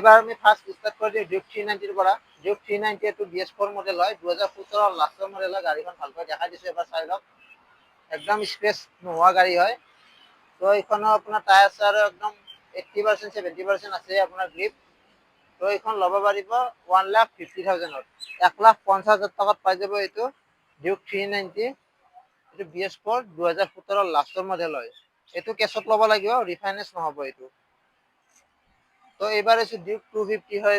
এবাৰ আমি first start কৰি দিওঁ ডিউক 390 ৰ পৰা। ডিউক 390 এইটো BS4 মডেল হয়, 2017 লাষ্টৰ মডেল হয়। গাড়ীখন ভালকৈ দেখাই দিছোঁ, এবাৰ চাই লওক। একদম স্পেচ নোহোৱা গাড়ী হয়। তো এইখনো আপোনাৰ টায়াৰ চায়াৰ একদম 80% 70% আছে আপোনাৰ গ্ৰিপ। তো এইখন ল'ব পাৰিব 1,50,000 1,50,000 টকাত পাই যাব এইটো ডিউক 390। এইটো BS4 2017 লাষ্টৰ মডেল হয়। এইটো কেছত ল'ব লাগিব, ৰিফাইনেন্স নহ'ব এইটো। তো এইবাৰ এইটো ডিউক 250 হয়।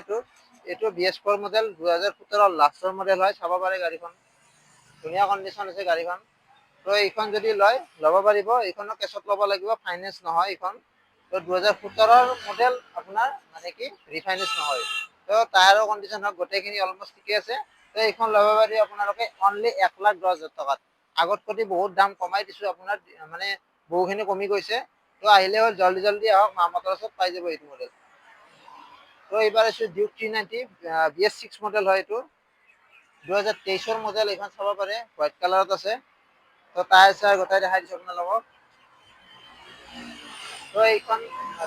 এইটো BS4 মডেল 2017 লাষ্টৰ মডেল হয়। চাব পাৰে গাড়ীখন, ধুনীয়া কণ্ডিশ্যন আছে গাড়ীখন। তো এইখন যদি লয় ল'ব পাৰিব। এইখনো কেছত ল'ব লাগিব, ফাইনেন্স নহয় এইখন। তো 2017 মডেল আপোনাৰ মানে কি ৰিফাইনেন্স নহয়। তো টায়াৰৰ কণ্ডিশ্যন হওক গোটেইখিনি অলমষ্ট ঠিকে আছে। তো এইখন ল'ব পাৰি আপোনালোকে অনলি 1,10,000 টকাত। আগত কৰি বহুত দাম কমাই দিছোঁ আপোনাৰ, মানে বহুখিনি কমি গৈছে। তো আহিলে হ'ল, জল্দি জল্দি আহক, মা মটৰছত পাই যাব এইটো মডেল। তো এইবাৰ আছে ডিউক 390 BS6 মডেল হয়। এইটো 2023 মডেল। এইখন চাব পাৰে, হোৱাইট কালাৰত আছে। তো টায়াৰ চায়াৰ গোটাই দেখাই দিছোঁ আপোনালোকক। তো এইখন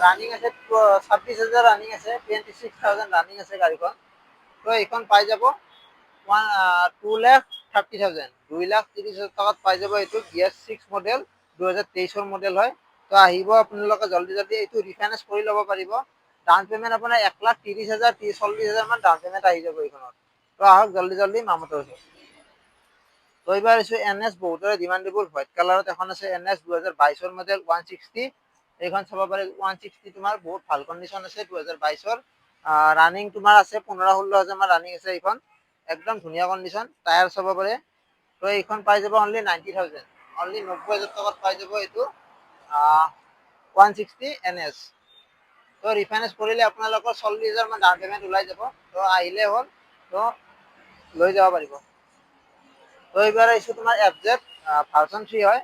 ৰানিং আছে 26,000 ৰানিং আছে, 26,000 ৰানিং আছে গাড়ীখন। তো এইখন পাই যাব 2,30,000 2,30,000 টকাত পাই যাব। এইটো BS6 মডেল 2023 মডেল হয়। তো আহিব আপোনালোকে জল্দি জল্দি, এইটো ৰিফাইনেন্স কৰি ল'ব পাৰিব। ডাউন পেমেণ্ট আপোনাৰ 1,30,000 40,000 মান ডাউন পেমেণ্ট আহি যাব এইখনত। তো আহক জল্দি জল্দি মা মটৰছত। তো এইবাৰ আছো NS, বহুতৰে ডিমাণ্ডেবল হোৱাইট কালাৰত এখন আছে NS 2022 মডেল 160। এইখন চাব পাৰে 160 তোমাৰ বহুত ভাল কণ্ডিশ্যন আছে 2022। ৰানিং তোমাৰ আছে 15-16,000 মান ৰানিং আছে এইখন, একদম ধুনীয়া কণ্ডিশ্যন। টায়াৰ চাব পাৰে। তো এইখন পাই যাব অনলি 90,000, অনলি 90,000 টকাত পাই যাব এইটো 160 NS। তো ৰিফাইনেন্স কৰিলে আপোনালোকৰ 40,000 মান ডাউন পেমেণ্ট ওলাই যাব। তো আহিলে হ'ল, তো লৈ যাব পাৰিব। তো এইবাৰ আহিছোঁ তোমাৰ FZ ভাৰ্চন 3 হয়।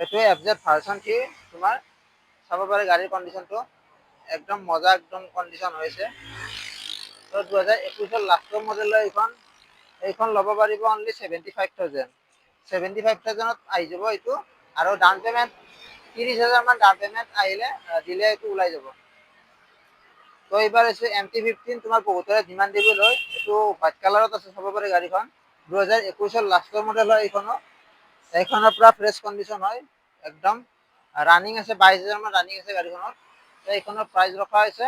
এইটোৱে FZ ভাৰ্চন 3 তোমাৰ চাব পাৰে গাড়ীৰ কণ্ডিশ্যনটো একদম মজা, একদম কণ্ডিশ্যন হৈছে। তো 2021 লাষ্টৰ মডেল হয় এইখন। এইখন ল'ব পাৰিব অনলি 75,000। 75,000ত আহি যাব এইটো। আৰু ডাউন পেমেণ্ট 30,000 মান ডাউন পেমেণ্ট আহিলে দিলে এইটো ওলাই যাব। তো এইবাৰ আছে MT-15, তোমাৰ বহুতৰে ডিমাণ্ডেবল হয়। এইটো হোৱাইট কালাৰত আছে, চাব পাৰে গাড়ীখন। 2021 লাষ্টৰ মডেল হয় এইখনো। এইখনৰ পৰা ফ্ৰেছ কণ্ডিশ্যন হয় একদম। ৰানিং আছে 22,000 মান ৰানিং আছে গাড়ীখনত। এইখনৰ প্ৰাইচ ৰখা হৈছে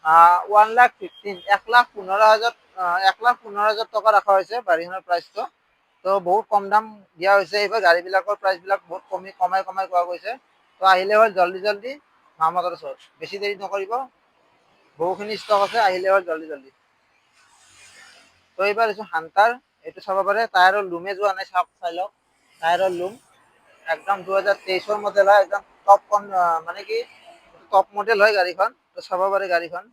1,15,000 1,15,000 টকা ৰখা হৈছে গাড়ীখনৰ প্ৰাইচটো। তো বহুত কম দাম দিয়া হৈছে এইবাৰ। গাড়ীবিলাকৰ প্ৰাইচবিলাক বহুত কমাই কোৱা গৈছে। তো আহিলে হ'ল জল্দি জল্দি মা মটৰছত, বেছি দেৰি নকৰিব। বহুখিনি ষ্টক আছে, আহিলে হ'ল জল্দি জল্দি। তো এইবাৰ এইটো হান্টাৰ, এইটো চাব পাৰে। টায়াৰৰ লুমে যোৱা নাই, চাই লওক টায়াৰৰ লুম। একদম 2023 মডেল হয়, একদম টপ মানে কি টপ মডেল হয় গাড়ীখন। তো চাব পাৰে গাড়ীখন,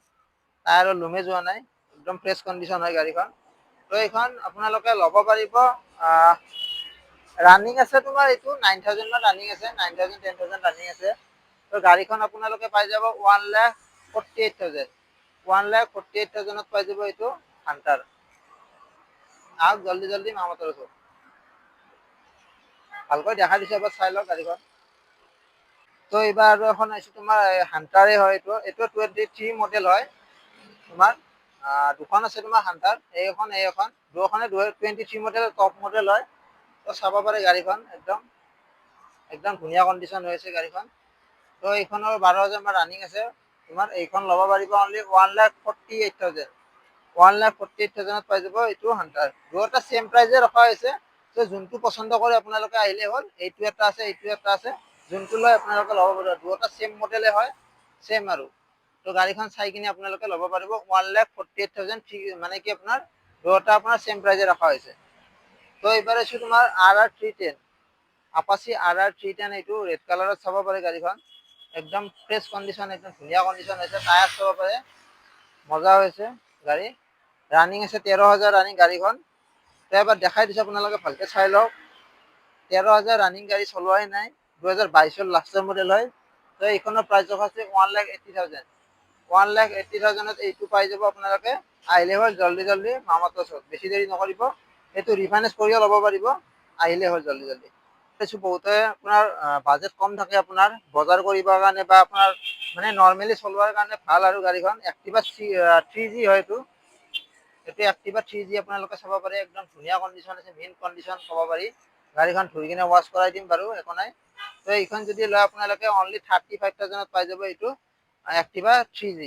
টায়াৰৰ লুমে যোৱা নাই, একদম ফ্ৰেছ কণ্ডিশ্যন হয় গাড়ীখন। তো এইখন আপোনালোকে ল'ব পাৰিব। ৰানিং আছে তোমাৰ এইটো 9,000 মান ৰানিং আছে, 9,000 10,000 ৰানিং আছে। তো গাড়ীখন আপোনালোকে পাই যাব 1,48,000 1,48,000ত পাই যাব এইটো হান্টাৰ। আহক জল্দি জল্দি মা মটৰছত, ভালকৈ দেখাই দিছোঁ, এবাৰ চাই লওক গাড়ীখন। তো এইবাৰ আৰু এখন আহিছে তোমাৰ হান্টাৰে হয়। এইটো 23 মডেল হয় তোমাৰ। দুখন আছে তোমাৰ হান্টাৰ, এইখন দুখনে 23 মডেল টপ মডেল হয়। তো চাব পাৰে গাড়ীখন, একদম একদম ধুনীয়া কণ্ডিশ্যন হৈ আছে গাড়ীখন। তো এইখনৰ 12,000 মান ৰানিং আছে তোমাৰ। এইখন ল'ব পাৰিব অনলি 1,48,000 1,48,000ত পাই যাব এইটো হান্টাৰ। দুয়োটা ছেম প্ৰাইজে ৰখা হৈছে। তো যোনটো পচন্দ কৰে আপোনালোকে আহিলে হ'ল। এইটো এটা আছে, এইটো এটা আছে, যোনটো লয় আপোনালোকে ল'ব পাৰিব। দুয়োটা ছেম মডেলে হয়, ছেম আৰু। তো গাড়ীখন চাই কিনে আপোনালোকে ল'ব পাৰিব 1,48,000, মানে কি আপোনাৰ দুয়োটা আপোনাৰ ছেম প্ৰাইজে ৰখা হৈছে। তো এইবাৰ আছো তোমাৰ RR310, আপাচি RR310। এইটো ৰেড কালাৰত চাব পাৰে গাড়ীখন, একদম ফ্ৰেছ কণ্ডিশ্যন, একদম ধুনীয়া কণ্ডিশ্যন হৈছে। টায়াৰ চাব পাৰে, মজা হৈছে গাড়ী। ৰানিং আছে 13,000 ৰানিং গাড়ীখন। তো এবাৰ দেখাই দিছোঁ, আপোনালোকে ভালকৈ চাই লওক। 13,000 ৰানিং গাড়ী চলোৱাই নাই, 2022 লাষ্টৰ মডেল হয়। তো এইখনৰ প্ৰাইচ ৰখা আছে 1,80,000 1,80,000ত এইটো পাই যাব আপোনালোকে। আহিলে হ'ল জল্দি জল্দি মা মটৰছত, বেছি দেৰি নকৰিব। এইটো ৰিফাইনেন্স কৰিও ল'ব পাৰিব, আহিলে হ'ল জল্দি জল্দি। দেখিছোঁ বহুতে আপোনাৰ বাজেট কম থাকে আপোনাৰ বজাৰ কৰিবৰ কাৰণে বা আপোনাৰ মানে নৰ্মেলি চলোৱাৰ কাৰণে ভাল আৰু গাড়ীখন এক্টিভা 3G হয় এইটো এক্টিভা 3G আপোনালোকে চাব পাৰে একদম ধুনীয়া কণ্ডিশ্যন আছে মেইন কণ্ডিশ্যন ক'ব পাৰি গাড়ীখন ধুই কিনে ৱাছ কৰাই দিম বাৰু একো নাই তো এইখন যদি লয় আপোনালোকে অনলি 35,000 পাই যাব এইটো এক্টিভা 3G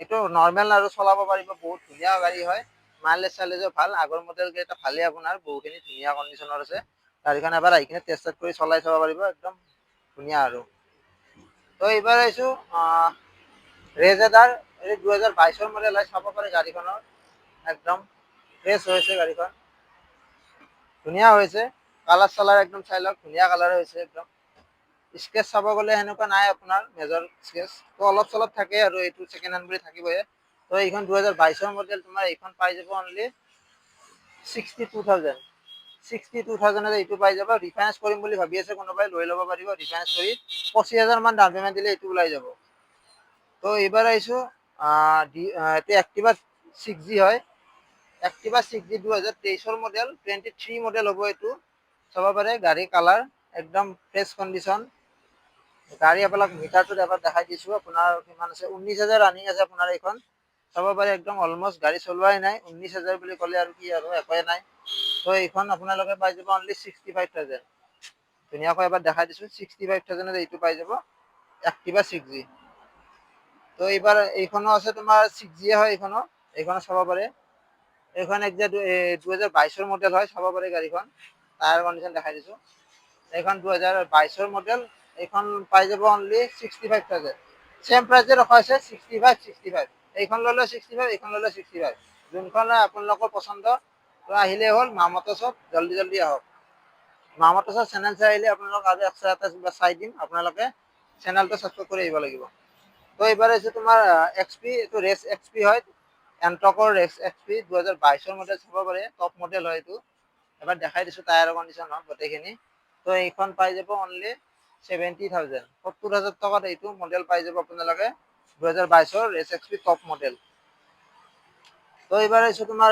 এইটো নৰ্মেল আৰু চলাব পাৰিব বহুত ধুনীয়া গাড়ী হয় মাইলেজ চাইলেজো ভাল আগৰ মডেল কেইটা ভালেই আপোনাৰ বহুখিনি ধুনীয়া কণ্ডিশ্যনৰ আছে গাড়ীখন এবাৰ আহি কিনে টেষ্ট কৰি চলাই চাব পাৰিব একদম ধুনীয়া আৰু তো এইবাৰ আহিছোঁ ৰেজেডাৰ এই 2022 মডেল হয় চাব পাৰে গাড়ীখনৰ একদম ফ্ৰেছ হৈছে গাড়ীখন ধুনীয়া হৈছে কালাৰ চালাৰ একদম চাই লওক ধুনীয়া কালাৰ হৈছে একদম স্কেচ চাব গ'লে সেনেকুৱা নাই আপোনাৰ মেজৰ স্কেচ তো অলপ চলপ থাকে আৰু এইটো ছেকেণ্ড হেণ্ড বুলি থাকিবই তো এইখন 2022 মডেল তোমাৰ এইখন পাই যাব অনলি 62,000 এইটো পাই যাব ৰিফাইনেন্স কৰিম বুলি ভাবি আছে কোনোবাই লৈ ল'ব পাৰিব ৰিফাইনেন্স কৰি 25,000 মান ডাউন পেমেণ্ট দিলে এইটো ওলাই যাব তো এইবাৰ আহিছোঁ এইটো এক্টিভা 6G হয় এক্টিভা 6G 2023 মডেল 23 মডেল হ'ব এইটো চাব পাৰে গাড়ী কালাৰ একদম ফ্ৰেছ কণ্ডিশ্যন গাড়ী আপোনাক মিটাৰটোত এবাৰ দেখাই দিছোঁ আপোনাৰ কিমান আছে 19,000 ৰানিং আছে আপোনাৰ এইখন চাব পাৰে একদম অলমষ্ট গাড়ী চলোৱাই নাই 19,000 বুলি ক'লে আৰু কি আৰু একোৱে নাই তো এইখন আপোনালোকে পাই যাব অনলি 65,000 ধুনীয়াকৈ এবাৰ দেখাই দিছোঁ 65,000 এইটো পাই যাব এক্টিভা 6G তো এইবাৰ এইখনো আছে তোমাৰ 6G হয় এইখনো চাব পাৰে এইখন একজেক্ট 2022 মডেল হয় চাব পাৰে গাড়ীখন টায়াৰ কণ্ডিশ্যন দেখাই দিছোঁ এইখন 2022 মডেল এইখন পাই যাব অনলি 65,000 চেম প্ৰাইচে ৰখা হৈছে 65 এইখন ল'লে 65 এইখন ল'লে 65 যোনখন আপোনালোকৰ পচন্দ তো আহিলেই হ'ল মা মটৰ্ছত জল্দি আহক মা মটৰ্ছৰ চেনেল চাই আহিলে আপোনালোক আৰু এক্সট্ৰা এটা চাই দিম আপোনালোকে চেনেলটো ছাবস্ক্ৰাইব কৰি আহিব লাগিব তো এইবাৰ হৈছে তোমাৰ XP এইটো ৰেচ XP হয় এণ্টকৰ ৰেচ XP 2022 মডেল চাব পাৰে টপ মডেল হয় এইটো এবাৰ দেখাই দিছোঁ টায়াৰৰ কণ্ডিশ্যন হওক গোটেইখিনি তো এইখন পাই যাব অনলি 70,000 70,000 টকাত এইটো মডেল পাই যাব আপোনালোকে 2022 ৰেচ XP টপ মডেল তো এইবাৰ আহিছোঁ তোমাৰ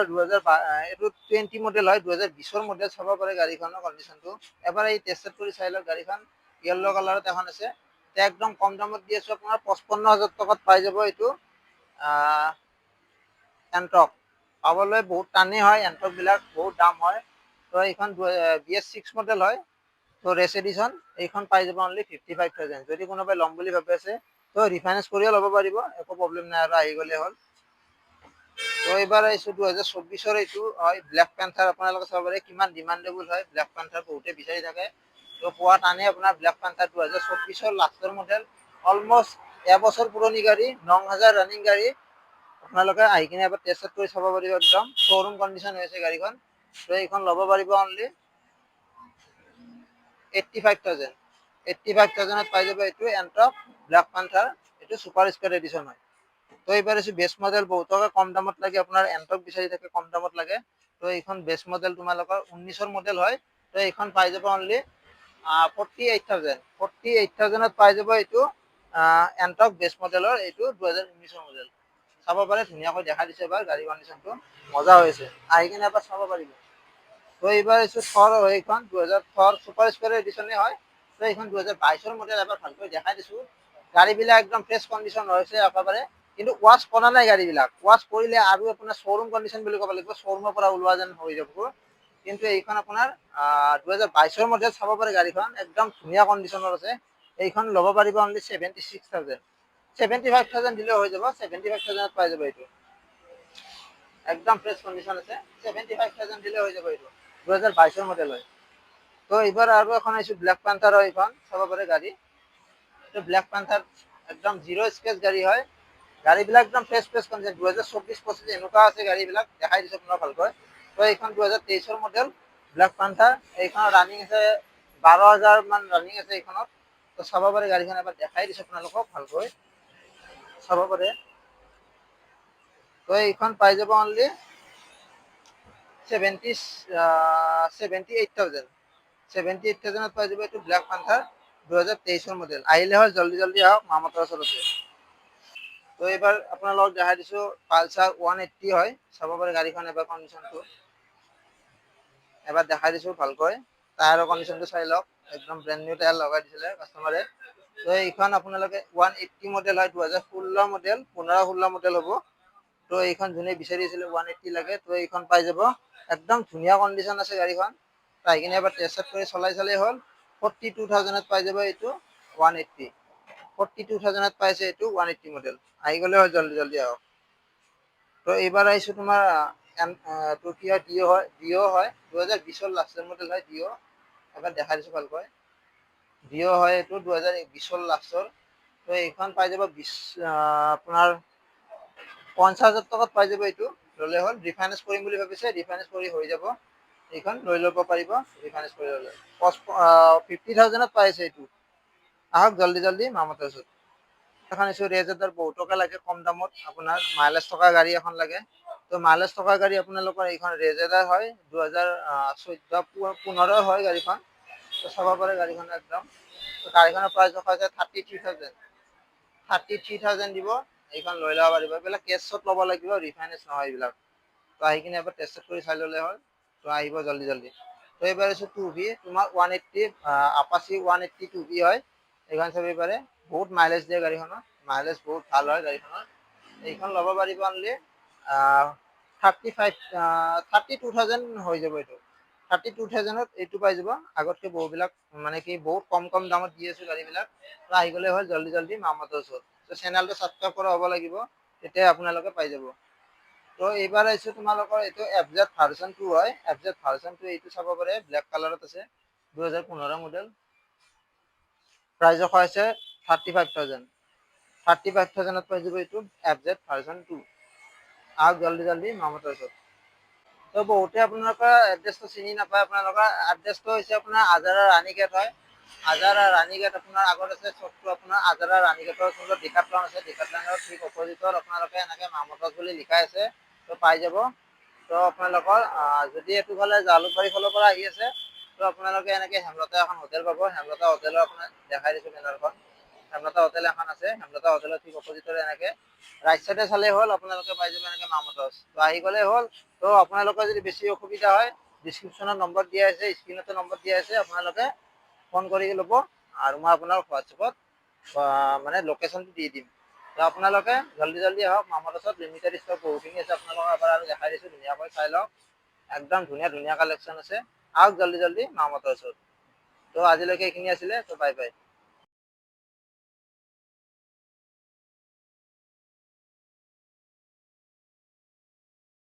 এইটো 20 মডেল হয় 2020 মডেল চাব পাৰে গাড়ীখনৰ কণ্ডিশ্যনটো এবাৰ এই টেষ্ট কৰি চাই লওক গাড়ীখন য়েল্ল' কালাৰত এখন আছে একদম কম দামত দি আছোঁ আপোনাৰ 55,000 টকাত পাই যাব এইটো এণ্টক পাবলৈ বহুত টানেই হয় এণ্টকবিলাক বহুত দাম হয় তো এইখন BS6 মডেল হয় তো ৰেচ এডিশ্যন এইখন পাই যাব অনলি 55,000 যদি কোনোবাই ল'ম বুলি ভাবি আছে তো ৰিফাইনেন্স কৰিও ল'ব পাৰিব একো প্ৰব্লেম নাই আৰু আহি গ'লে হ'ল তো এইবাৰ আহিছোঁ 2024 এইটো হয় ব্লেক পেন্থাৰ আপোনালোকে চাব পাৰে কিমান ডিমাণ্ডেবল হয় ব্লেক পেন্থাৰ বহুতে বিচাৰি থাকে তো পোৱা টানে আপোনাৰ ব্লেক পেন্থাৰ 2024 লাষ্টৰ মডেল অলমষ্ট এবছৰ পুৰণি গাড়ী 9,000 ৰানিং গাড়ী আপোনালোকে আহি কিনে এবাৰ টেষ্ট কৰি চাব পাৰিব একদম শ্ব'ৰুম কণ্ডিশ্যন হৈ আছে গাড়ীখন তো এইখন ল'ব পাৰিব অনলি 85,000 পাই যাব এইটো এণ্টক ব্লেক পেন্থাৰ এইটো ছুপাৰ স্পেড এডিশ্যন হয় তো এইবাৰ হৈছে বেষ্ট মডেল বহুতকে কম দামত লাগে আপোনাৰ এণ্টক বিচাৰি থাকে কম দামত লাগে তো এইখন বেষ্ট মডেল তোমালোকৰ 19 মডেল হয় তো এইখন পাই যাব অনলি 48,000 পাই যাব এইটো এণ্টক বেষ্ট মডেলৰ এইটো 2019 মডেল চাব পাৰে ধুনীয়াকৈ দেখাই দিছে এবাৰ গাড়ী কণ্ডিশ্যনটো মজা হৈছে আহি কিনে এবাৰ চাব পাৰিব তো এইবাৰ এইটো থৰ হয় এইখন 2004 ছুপাৰ স্পেড এডিশ্যনে হয় তো এইখন 2022 মডেল এবাৰ ভালকৈ দেখাই দিছোঁ গাড়ীবিলাক একদম ফ্ৰেছ কণ্ডিশ্যন হৈছে একেবাৰে কিন্তু ৱাছ কৰা নাই গাড়ীবিলাক ৱাছ কৰিলে আৰু আপোনাৰ শ্ব'ৰুম কণ্ডিশ্যন বুলি ক'ব লাগিব শ্ব'ৰুমৰ পৰা ওলোৱা যেন হৈ যাব কিন্তু এইখন আপোনাৰ 2022 মডেল চাব পাৰে গাড়ীখন একদম ধুনীয়া কণ্ডিশ্যনৰ আছে এইখন ল'ব পাৰিব অনলি 76,000 75,000 দিলে হৈ যাব 75,000 পাই যাব এইটো একদম ফ্ৰেছ কণ্ডিশ্যন আছে 75,000 দিলে হৈ যাব এইটো 2022 মডেল হয় তো এইবাৰ আৰু এখন আহিছোঁ ব্লেক পেন্থাৰ হয় এইখন চাব পাৰে গাড়ী এইটো ব্লেক পেন্থাৰ একদম জিৰ' স্কেচ গাড়ী হয় গাড়ীবিলাক একদম ফ্ৰেছ কণ্ডিশ্যন 2024-25 এনেকুৱা আছে গাড়ীবিলাক দেখাই দিছোঁ আপোনাক ভালকৈ তো এইখন 2023 মডেল ব্লেক পেন্থাৰ এইখনৰ ৰানিং আছে 12,000 মান ৰানিং আছে এইখনত তো চাব পাৰে গাড়ীখন এবাৰ দেখাই দিছোঁ আপোনালোকক ভালকৈ চাব পাৰে তো এইখন পাই যাব অনলি 78,000 পাই যাব এইটো ব্লেক পেন্থাৰ 2023 মডেল আহিলে হয় জল্দি আহক মা মটৰ্ছৰ আছে তো এইবাৰ আপোনালোকক দেখাই দিছোঁ পালচাৰ 180 হয় চাব পাৰে গাড়ীখন এবাৰ কণ্ডিশ্যনটো এবাৰ দেখাই দিছোঁ ভালকৈ টায়াৰৰ কণ্ডিশ্যনটো চাই লওক একদম ব্ৰেণ্ড নিউ টায়াৰ লগাই দিছিলে কাষ্টমাৰে। তো এইখন আপোনালোকে 180 মডেল হয়, 2016 মডেল, 15-16 মডেল হ'ব। তো এইখন যোনে বিচাৰি আছিলে 180 লাগে, তো এইখন পাই যাব। একদম ধুনীয়া কণ্ডিশ্যন আছে গাড়ীখন। আহি কিনে এবাৰ টেষ্ট কৰি চলাই চালেই হ'ল। 42,000ত পাই যাব এইটো 180। 42,000ত পাইছে এইটো 180 মডেল। আহি গ'লে হয়, জল্দি জল্দি আহক। তো এইবাৰ আহিছোঁ তোমাৰ তোৰ কি হয়, ডিঅ' হয়, 2020 লাষ্টৰ মডেল হয় ডিঅ'। এবাৰ দেখাই দিছোঁ ভালকৈ। ডিঅ' হয় এইটো 2020 লাষ্টৰ। তো এইখন পাই যাব আপোনাৰ 50,000 টকাত পাই যাব এইটো। ল'লে হ'ল। ৰিফাইনেন্স কৰিম বুলি ভাবিছে, ৰিফাইনেন্স কৰি হৈ যাব। এইখন লৈ ল'ব পাৰিব ৰিফাইনেন্স কৰি ল'লে। 50,000ত পাইছে এইটো। আহক জল্দি জল্দি মা মটৰ্ছত। এখন আনিছোঁ ৰেজেডাৰ, বহুতকে লাগে কম দামত, আপোনাৰ মাইলেজ থকা গাড়ী এখন লাগে। তো মাইলেজ থকা গাড়ী আপোনালোকৰ এইখন ৰেজেডাৰ হয়, 2014-15 হয় গাড়ীখন। তো চাব পাৰে গাড়ীখন একদম। গাড়ীখনৰ প্ৰাইচ ৰখা হৈছে 33,000। 33,000 দিব, এইখন লৈ ল'ব পাৰিব। এইবিলাক কেছত ল'ব লাগিব, ৰিফাইনেন্স নহয় এইবিলাক। তো আহি কিনে এবাৰ টেষ্ট কৰি চাই ল'লে হ'ল। তো আহিব জল্দি জল্দি। তো এইবাৰ আছোঁ 2V, তোমাৰ 180, আপাচি 180 2V হয়। এইখন চাব পাৰে, বহুত মাইলেজ দিয়ে গাড়ীখনত, মাইলেজ বহুত ভাল হয় গাড়ীখনৰ। এইখন ল'ব পাৰিব অনলি 32,000 হৈ যাব এইটো। 32,000ত এইটো পাই যাব। আগতকে বহুবিলাক মানে কি বহুত কম কম দামত দি আছোঁ গাড়ীবিলাক। তো আহি গ'লে হ'ল জল্দি জল্দি মা মটৰ্ছত। তো চেনেলটো ছাবস্ক্ৰাইব কৰা হ'ব লাগিব, তেতিয়া আপোনালোকে পাই যাব। তো এইবাৰ আহিছোঁ তোমালোকৰ এইটো FZ ভাৰ্চন 2 হয়। FZ ভাৰ্চন 2 এইটো চাব পাৰে, ব্লেক কালাৰত আছে, 2015 মডেল। প্ৰাইজ ৰখা হৈছে 35,000। 35,000ত পাই যাব এইটো FZ ভাৰ্চন 2। আহক জল্দি জল্দি মা মটৰ্ছত। তো বহুতে আপোনালোকৰ এড্ৰেছটো চিনি নাপায়। আপোনালোকৰ এড্ৰেছটো হৈছে আপোনাৰ আজাৰা ৰাণীগেট হয়। আজাৰা ৰাণীগেট আপোনাৰ আগত আছে চকটো, আপোনাৰ আজাৰা ৰাণীগেটৰ ওচৰত ডিকাপ্লন আছে। ডিকাপ্লনৰ ঠিক অপজিটত আপোনালোকে এনেকে মা মটৰ্ছ বুলি লিখা আছে, তো পাই যাব। তো আপোনালোকৰ যদি এইটো ফালে জালুকবাৰীৰ ফালৰ পৰা আহি আছে, তো আপোনালোকে এনেকে হেমলতা এখন হোটেল পাব। হেমলতা হোটেলৰ আপোনাক দেখাই দিছোঁ বেনাৰখন। হেমলতা হোটেল এখন আছে, হেমলতা হোটেলৰ ঠিক অপজিটত এনেকে ৰাইট চাইডে চালেই হ'ল, আপোনালোকে পাই যাব এনেকে মা মটৰ্ছ। তো আহি গ'লেই হ'ল। তো আপোনালোকৰ যদি বেছি অসুবিধা হয়, ডিছক্ৰিপশ্যনত নম্বৰ দিয়া আছে, স্ক্ৰীণতো নম্বৰ দিয়া আছে, আপোনালোকে ফোন কৰি ল'ব, আৰু মই আপোনাক হোৱাটছএপত মানে লোকেশ্যনটো দি দিম। তো আপোনালোকে জল্দি জল্দি আহক মা মটৰ্ছত। লিমিটেড ষ্টক বহুখিনি আছে, আপোনালোকক এবাৰ আৰু দেখাই দিছোঁ, ধুনীয়াকৈ চাই লওক। একদম ধুনীয়া ধুনীয়া কালেকশ্যন আছে। আহক জল্দি জল্দি মা মটৰ্ছত। তো আজিলৈকে এইখিনি আছিলে। তো বাই বাই।